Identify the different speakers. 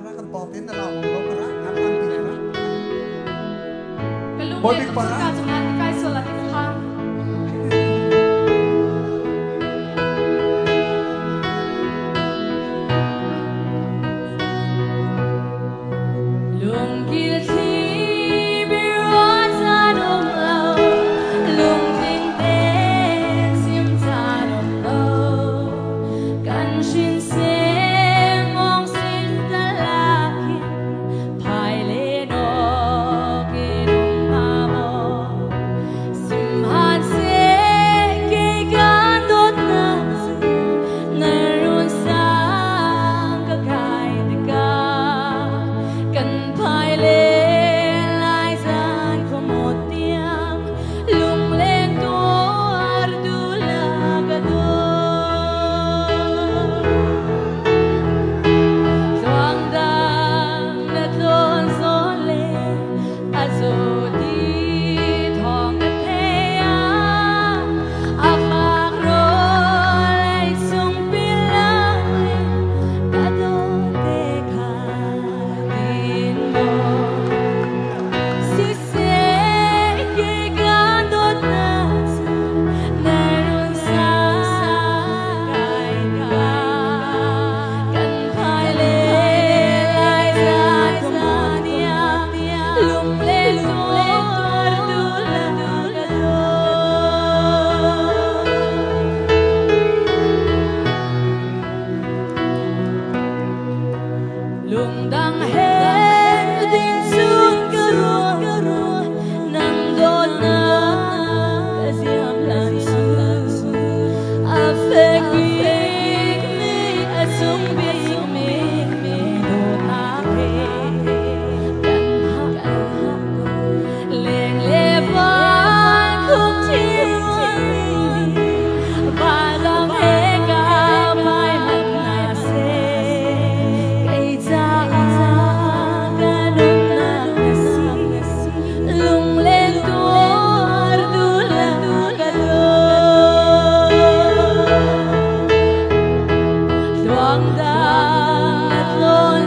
Speaker 1: kan potin na lang mo para alam tira.
Speaker 2: Body pa. Kay sulat hang. Lung kia chi bi wa ta dong lao, lung ting ten sim ta dong lao, kan shin se mong sin ta lakin, pai le no ke dong ma mo, sim han se ke gan dot na su, na run sang ka kai de ka, kan pai le lai san ko mo tiang, lung len to ar du la ga do. Tuang dang na ton so le, a zo di thong na the ya, a phang ro lai sung pi lang le, ka do te kha tin mo. Si se ke gan dot na su, na run sa kai ka, kan pai le lai san ko mo tiang, lung len to ar du la ga do. Lung dang hen din sung garo nang dot na kasiam lang su a fekik me a sung bi me dot a pe kan ha leng le van kum chi ba dang he ga pai man na se kai za ga dong na si lung len to ar du la ga do. Tuang dang at lon